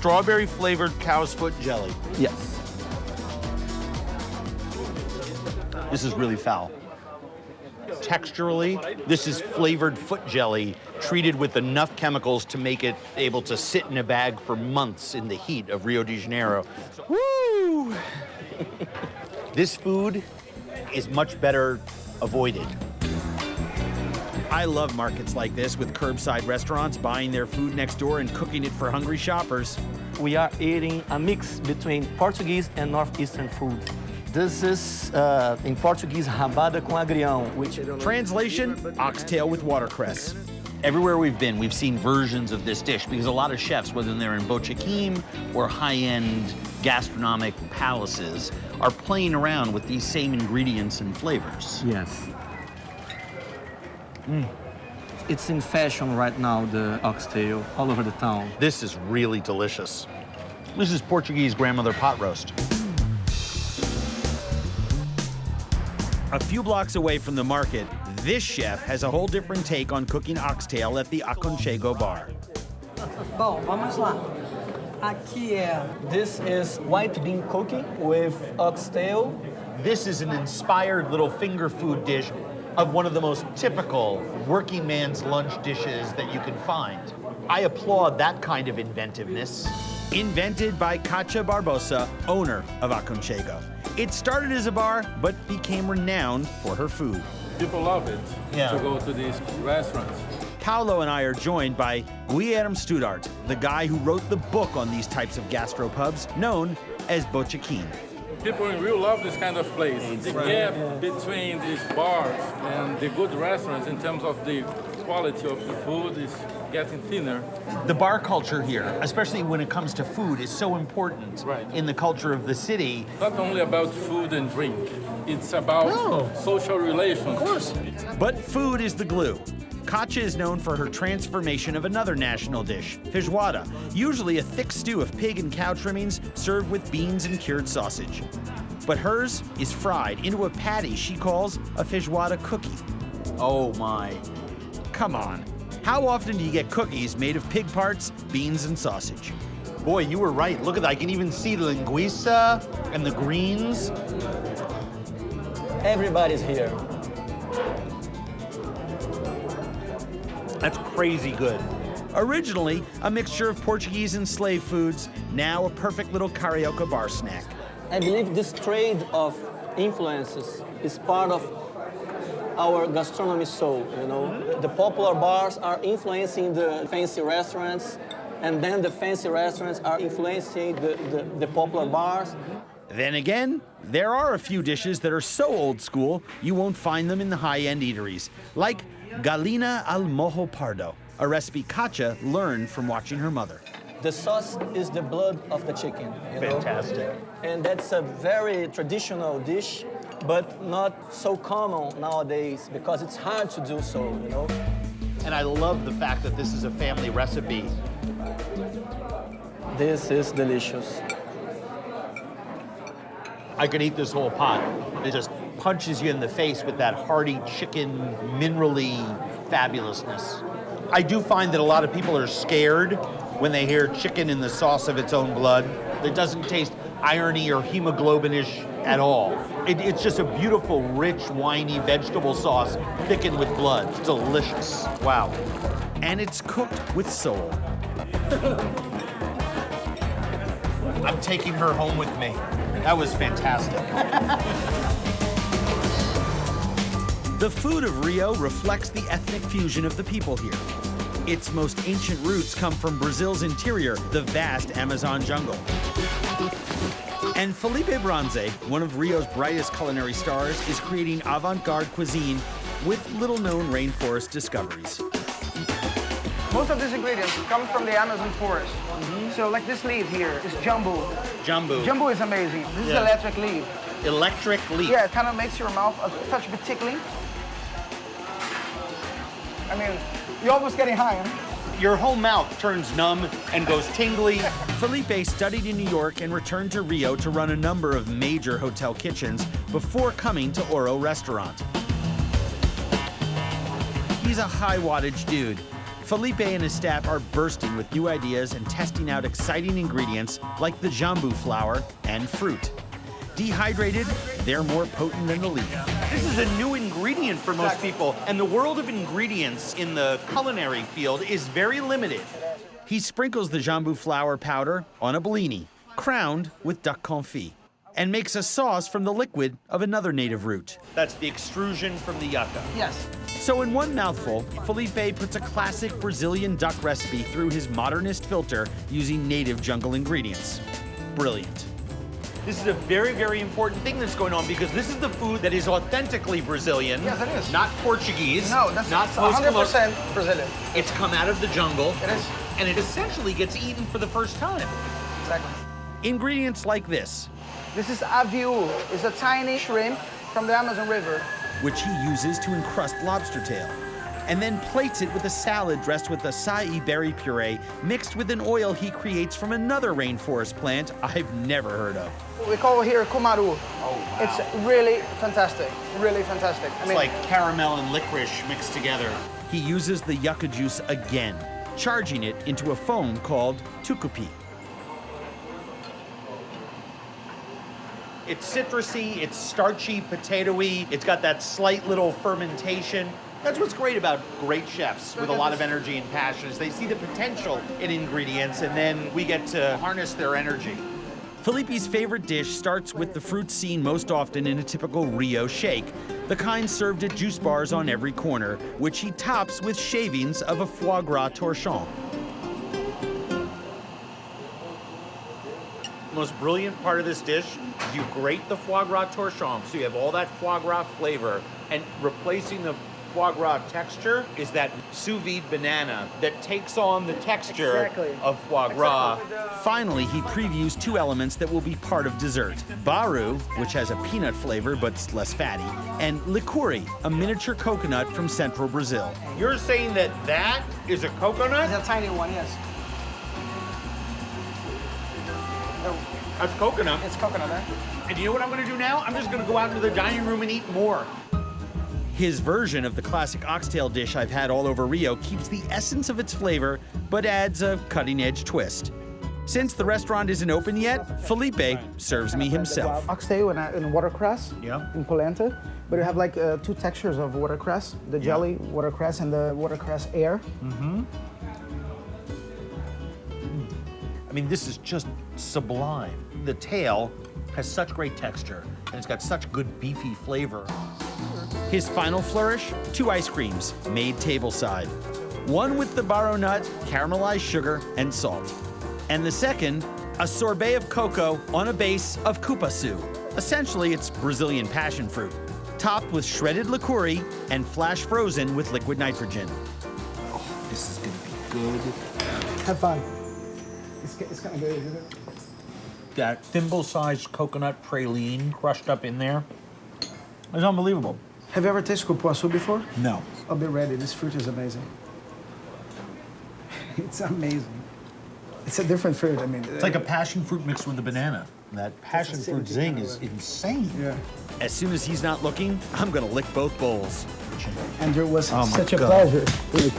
strawberry-flavored cow's foot jelly. Yes. This is really foul. Texturally, this is flavored foot jelly treated with enough chemicals to make it able to sit in a bag for months in the heat of Rio de Janeiro. Woo! This food is much better avoided. I love markets like this with curbside restaurants buying their food next door and cooking it for hungry shoppers. We are eating a mix between Portuguese and Northeastern food. This is, in Portuguese, rabada com agrião, which... Translation, oxtail with watercress. Everywhere we've been, we've seen versions of this dish because a lot of chefs, whether they're in botequim or high-end gastronomic palaces, are playing around with these same ingredients and flavors. Yes. It's in fashion right now, the oxtail, all over the town. This is really delicious. This is Portuguese grandmother pot roast. A few blocks away from the market, this chef has a whole different take on cooking oxtail at the Aconchego bar. Bom, vamos lá. Aqui this is white bean cookie with oxtail. This is an inspired little finger food dish of one of the most typical working man's lunch dishes that you can find. I applaud that kind of inventiveness. Invented by Katia Barbosa, owner of Aconchego. It started as a bar, but became renowned for her food. People love it Yeah. to go to these restaurants. Paolo and I are joined by Guilherme Studart, the guy who wrote the book on these types of gastropubs, known as Botequim. People in Rio love this kind of place. The gap between these bars and the good restaurants in terms of the quality of the food is getting thinner. The bar culture here, especially when it comes to food, is so important Right. in the culture of the city. Not only about food and drink, it's about social relations. Of course. But food is the glue. Katia is known for her transformation of another national dish, feijoada, usually a thick stew of pig and cow trimmings served with beans and cured sausage. But hers is fried into a patty she calls a feijoada cookie. Oh my. Come on, how often do you get cookies made of pig parts, beans, and sausage? Boy, you were right. Look at that. I can even see the linguiça and the greens. Everybody's here. That's crazy good. Originally a mixture of Portuguese and slave foods, now a perfect little carioca bar snack. I believe this trade of influences is part of our gastronomy soul, you know. The popular bars are influencing the fancy restaurants, and then the fancy restaurants are influencing the popular bars. Then again, there are a few dishes that are so old school you won't find them in the high-end eateries, like Galina al mojo pardo, a recipe Katia learned from watching her mother. The sauce is the blood of the chicken, you know? Fantastic. And that's a very traditional dish, but not so common nowadays because it's hard to do so, you know? And I love the fact that this is a family recipe. This is delicious. I could eat this whole pot. It just punches you in the face with that hearty chicken, minerally fabulousness. I do find that a lot of people are scared when they hear chicken in the sauce of its own blood. It doesn't taste irony or hemoglobinish at all. It's just a beautiful, rich, winey vegetable sauce thickened with blood. It's delicious. Wow. And it's cooked with soul. I'm taking her home with me. That was fantastic. The food of Rio reflects the ethnic fusion of the people here. Its most ancient roots come from Brazil's interior, the vast Amazon jungle. And Felipe Bronze, one of Rio's brightest culinary stars, is creating avant-garde cuisine with little-known rainforest discoveries. Most of these ingredients come from the Amazon forest. So like this leaf here is jambu. Jambu. Jambu is amazing. This is Yeah. electric leaf. Electric leaf. Yeah, it kind of makes your mouth a touch bit tickling. I mean, you're almost getting high, huh? Your whole mouth turns numb and goes tingly. Felipe studied in New York and returned to Rio to run a number of major hotel kitchens before coming to Oro Restaurant. He's a high wattage dude. Felipe and his staff are bursting with new ideas and testing out exciting ingredients like the jambu flower and fruit. Dehydrated, they're more potent than the leaf. This is a new ingredient for most people, and the world of ingredients in the culinary field is very limited. He sprinkles the jambu flower powder on a bellini, crowned with duck confit, and makes a sauce from the liquid of another native root. That's the extrusion from the yucca. Yes. So in one mouthful, Felipe puts a classic Brazilian duck recipe through his Modernist filter using native jungle ingredients. Brilliant. This is a very, very important thing that's going on because this is the food that is authentically Brazilian. Yes, it is. Not Portuguese. No, that's not 100% Brazilian. It's come out of the jungle. It is. And it essentially gets eaten for the first time. Exactly. Ingredients like this, This is aviu. It's a tiny shrimp from the Amazon River. which he uses to encrust lobster tail, and then plates it with a salad dressed with acai berry puree mixed with an oil he creates from another rainforest plant I've never heard of. We call it here kumaru. Oh, wow. It's really fantastic. Really fantastic. It's like caramel and licorice mixed together. He uses the yucca juice again, charging it into a foam called tucupi. It's citrusy, it's starchy, potatoey. It's got that slight little fermentation. That's what's great about great chefs with a lot of energy and passion is they see the potential in ingredients and then we get to harness their energy. Felipe's favorite dish starts with the fruit seen most often in a typical Rio shake, the kind served at juice bars on every corner, which he tops with shavings of a foie gras torchon. The most brilliant part of this dish is you grate the foie gras torchon, so you have all that foie gras flavor, and replacing the foie gras texture is that sous vide banana that takes on the texture Exactly. of foie gras. Finally, he previews two elements that will be part of dessert. Baru, which has a peanut flavor but less fatty, and licuri, a miniature coconut from central Brazil. You're saying that that is a coconut? It's a tiny one, yes. That's coconut. It's coconut, eh? And you know what I'm gonna do now? I'm just gonna go out into the dining room and eat more. His version of the classic oxtail dish I've had all over Rio keeps the essence of its flavor, but adds a cutting-edge twist. Since the restaurant isn't open yet, Felipe serves me himself. Oxtail and watercress Yeah. in polenta. But you have like two textures of watercress, the jelly watercress and the watercress air. I mean, this is just sublime. The tail has such great texture, and it's got such good beefy flavor. His final flourish, 2 ice creams, made tableside. One with the baro nut, caramelized sugar, and salt. And the second, a sorbet of cocoa on a base of cupuaçu. Essentially, it's Brazilian passion fruit, topped with shredded licuri and flash frozen with liquid nitrogen. Oh, this is gonna be good. Have fun. It's kind of good, isn't it? That thimble-sized coconut praline crushed up in there is unbelievable. Have you ever tasted cupuaçu before? No. I'll be ready. This fruit is amazing. It's amazing. It's a different fruit. I mean, It's like a passion fruit mixed with a banana. That passion fruit zing is insane. yeah. As soon as he's not looking, I'm gonna lick both bowls. Andrew, was Oh my such a God. pleasure. Really.